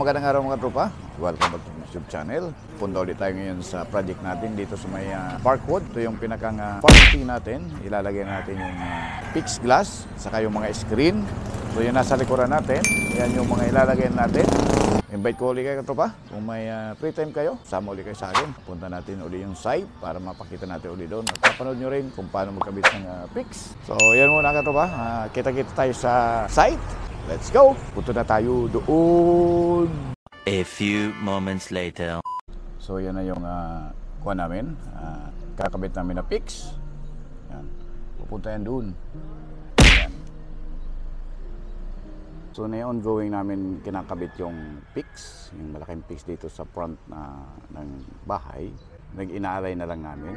magandang araw mga tropa. Welcome back to my YouTube channel. Punta ulit tayo ngayon sa project natin dito sa may Parkwood. Ito yung pinakang parking natin. Ilalagay natin yung fixed glass, saka yung mga screen. So yung nasa likuran natin, yan yung mga ilalagay natin. Invite ko ulit kayo tropa. Kung may free time kayo, sama ulit kayo sa akin. Punta natin ulit yung site para mapakita natin ulit doon. At papanood nyo rin kung paano magkabit ng fix. So yan muna ka tropa. Kita-kita tayo sa site. Let's go! Punta na tayo doon. A few moments later. So yan na yung kuha namin. Kakabit namin na fix. Yan. Pupunta yan doon. Yan. So na yung ongoing namin kinakabit yung fix. Yung malaking fix dito sa front ng bahay. Nag-inaalay na lang namin.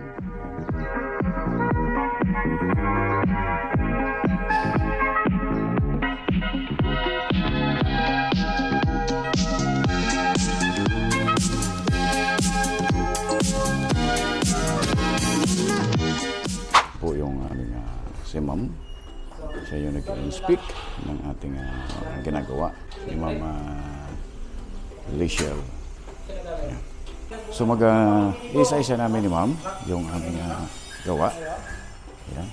Po yung aming si Ma'am. Siya yung nag-speak ng ating ginagawa. Si Ma'am Lichelle. Yeah. So isa-isa namin ni Ma'am yung aming gawa. Yan.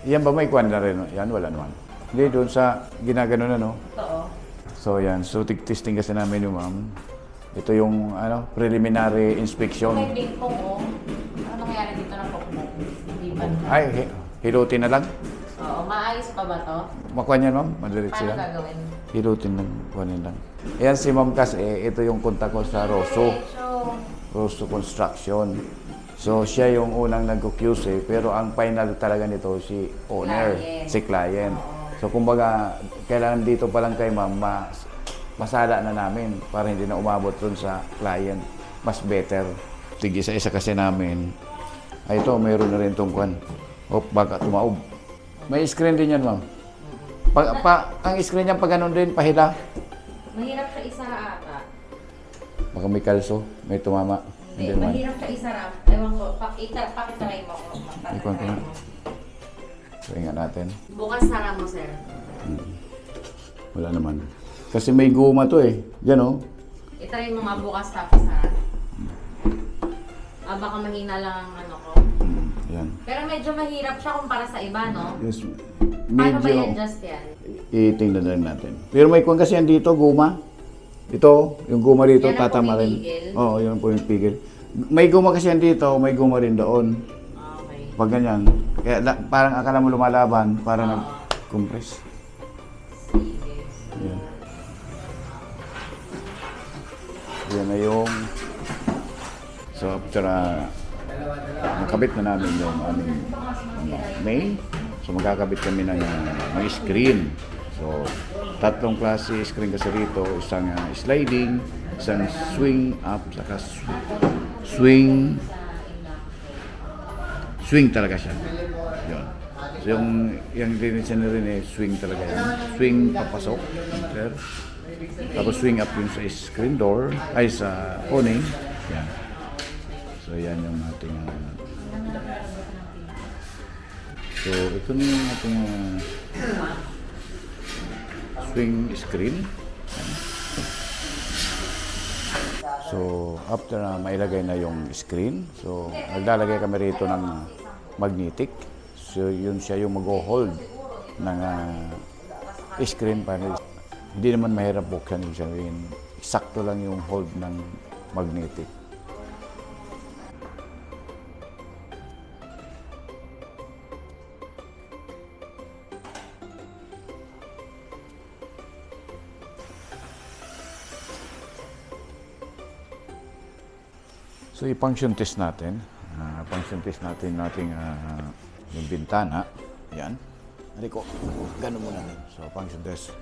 Yan ba may kwan na rin? Yan, wala naman. Hindi, doon sa ginagano na, no? Oo. So yan, so testing kasi namin yung Ma'am. Ito yung preliminary inspection. May big pong, oh. Ano nangyari dito ng pokpok? Hindi ba? Ay, hilutin na lang. Oo, maayos pa ba to? Makuha niyan, Ma'am. Madalit Paano sila. gagawin? Hilutin lang. Kuhanin lang. Ayan si Ma'am Cas, ito yung kontak ko sa Rosso. Rosso Construction. So, siya yung unang nag-QC, pero ang final talaga nito si owner, si client. So, kumbaga, kailangan dito pa lang kay Ma'am, masala na namin para hindi na umabot dun sa client. Mas better. Tig isa-isa kasi namin. Ay, ito, mayroon na rin itong kwan. O, baka tumaob. May screen din yan, Ma'am. Ang screen niya pag ganun din, pahila. Mahirap siya isara ata. Baka may kalso, may tumama. Hindi, mahirap siya isara. Ewan ko, pakitaray mo. Ikon ko na. So, ingat natin. Bukas sara mo, sir. Wala naman. Kasi may guma to eh. Yan oh. Itry mo nga bukas tapos sara. Baka mahina lang ang ano ko. Yan. Pero medyo mahirap siya kumpara sa iba, no? Yes. Paano ba Medyo i-adjust yan? itingnan lang natin. Pero may kwan kasi yan dito, guma. Ito, yung guma dito, Yan ang tatama rin. pumipigil? Oo, yun ang pumipigil. May guma kasi yan dito, may guma rin doon. Okay. Pag ganyan. Kaya parang akala mo lumalaban, para nag-compress. Sige. Yan. Yan na yung... So, after nakabit na namin yung aming main. So, magkakabit kami ng screen. So, tatlong klase screen kasi rito. Isang sliding, isang swing up, saka swing talaga siya. Yun. So, yung definition na rin swing talaga yan. Swing papasok. Enter. Tapos swing up yung sa screen door, ay sa awning. Yan. So, yan yung ating so, ito na yung ating swing screen. Yan. So, after mailagay na yung screen, so, naglalagay kami rito ng magnetic. So, yun siya yung mag-hold ng screen para hindi naman mahirap buksan yung sabihin. Sakto lang yung hold ng magnetic. So, i-function test natin. Function test natin yung bintana. Yan. Haliko, ganun muna. So, function test.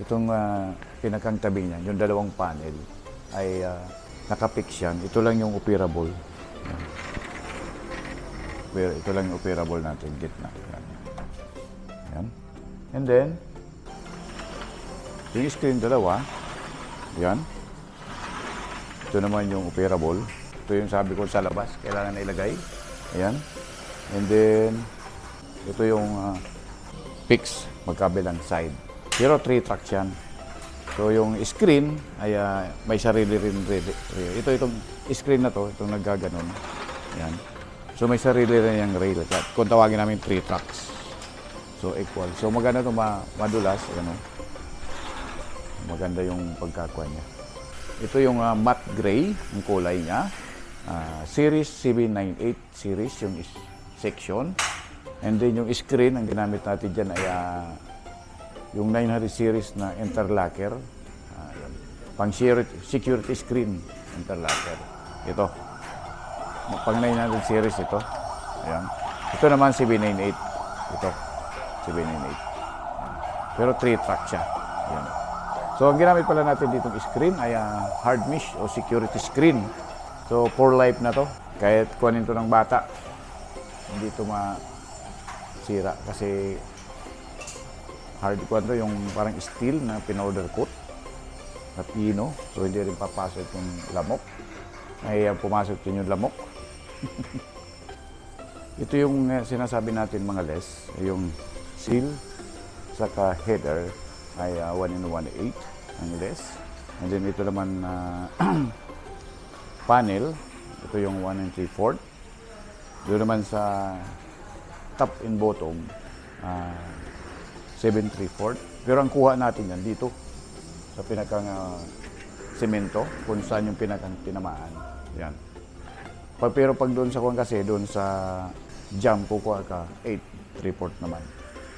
Itong pinakang tabi niyan, yung dalawang panel, ay nakapix yan. Ito lang yung operable. Yan. Ito lang yung operable natin, gitna. Yan. Yan. And then, yung screen dalawa, yan. Ito naman yung operable. Ito yung sabi ko sa labas, kailangan na ilagay. Ayan. And then, ito yung fix magkabilang side. Pero 3 tracks yan. So yung screen ay may sarili rin rail. Itong screen na to, itong naggaganon. Yan. So may sarili rin yung rail. Kung tawagin namin 3 tracks. So equal. So maganda ito, madulas. Ano? Maganda yung pagkakuha niya. Ito yung matte gray, yung kulay niya. Series CB98 series, yung section. And then yung screen, ang ginamit natin dyan ay yung 900 series na interlocker. Pang security screen interlocker. Ito. Pang 900 series ito. Ayan. Ito naman CB98. Ito. CB98. Pero 3 track siya. Ayan. So, ang ginamit pala natin dito screen ay hard mesh o security screen. So, for life na to. Kahit kuhanin to ng bata, hindi to masira. Kasi hard kuhan to, yung parang steel na pinorder coat na pino. So, hindi rin papasok yung lamok. Ay, pumasok din yung lamok. Ito yung sinasabi natin mga less, yung seal, saka header ay 1 in 1/8 ang less. And then ito naman panel, ito yung 1 in 3/4. Doon naman sa top and bottom 7 3/4. Pero ang kuha natin yan dito sa pinakang semento, kung saan yung pinakang tinamaan. Yan. Pero pag doon sa kuha kasi, doon sa jam, kukuha ka 8 3/4 naman.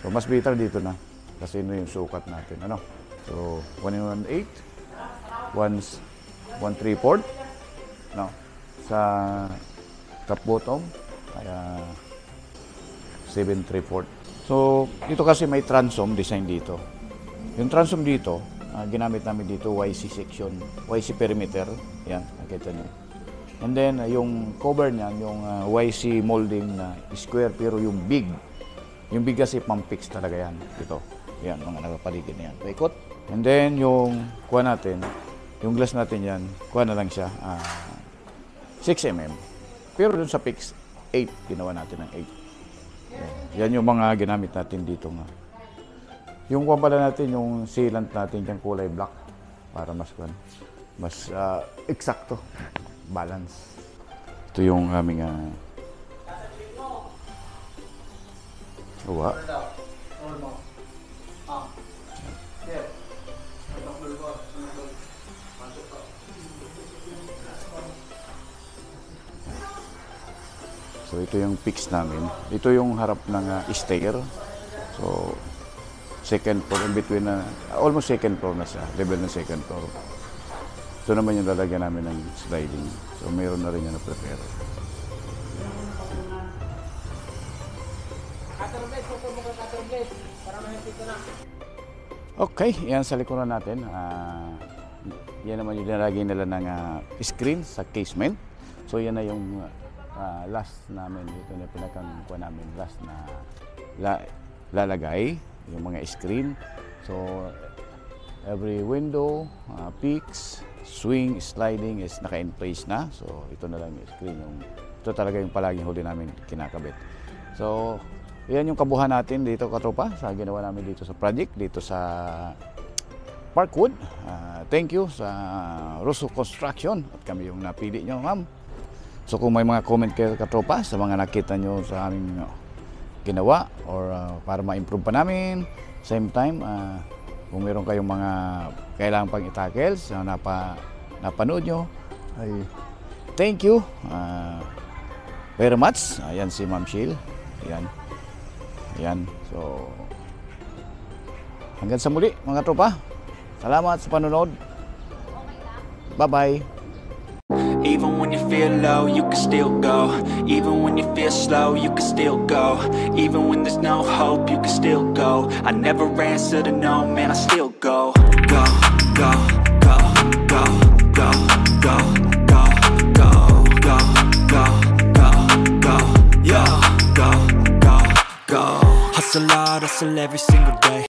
So mas better dito na. Kasi ito yung sukat natin. Ano? So, 1 in 1/8, 1 3/4. No? Sa top bottom, ay 7 3/4. So, ito kasi may transom design dito. Yung transom dito, ginamit namin dito YC section, YC perimeter. Yan, nakita niyo. And then, yung cover niyan, yung YC molding na square, pero yung big kasi pang-fix talaga yan. Ito. Yan, mga nakapaligid na yan. Paikot. And then, yung kuha natin, yung glass natin yan, kuha na lang siya, 6 mm. Pero dun sa fix, 8, ginawa natin ng 8. Yan yung mga ginamit natin dito nga. Yung kuha pala natin, yung sealant natin, yung kulay black, para mas eksakto, balance. Ito yung aming uwa. So ito yung fix namin. Ito yung harap ng stair. So second floor, in between almost second floor na siya, level ng second floor. Ito naman yung lalagyan namin ng sliding. So mayroon na rin yan na prepare. Okay, yan sa likuran natin. Yan naman yung nilagay nila ng screen sa casement. So yan na yung last namin. Ito na pinakangkuha namin. Last na lalagay yung mga screen. So every window, peaks, swing, sliding is naka-in place na. So ito na lang yung screen. Ito talaga yung palaging huli namin kinakabit. So yan yung kabuhan natin dito, katropa, sa ginawa namin dito sa project, dito sa Parkwood. Thank you sa Russo Construction at kami yung napili nyo, ma'am. So kung may mga comment kayo, katropa, sa mga nakita nyo sa aming ginawa or para ma-improve pa namin, same time, kung meron kayong mga kailangan pang i-tackles na napanood nyo, ay thank you very much. Ayan si Ma'am Sheil. Ayan. Ayan. So, hanggang sa muli mga tropa. Salamat sa panonood. Bye-bye. Even when you feel low, you can still go. Even when you feel slow, you can still go. Even when there's no hope, you can still go. I never answer to no, man, I still go. Go, go, go, go, go, go, go, go, go, go, go, go, yo, go, go, go. Hustle hard, hustle every single day.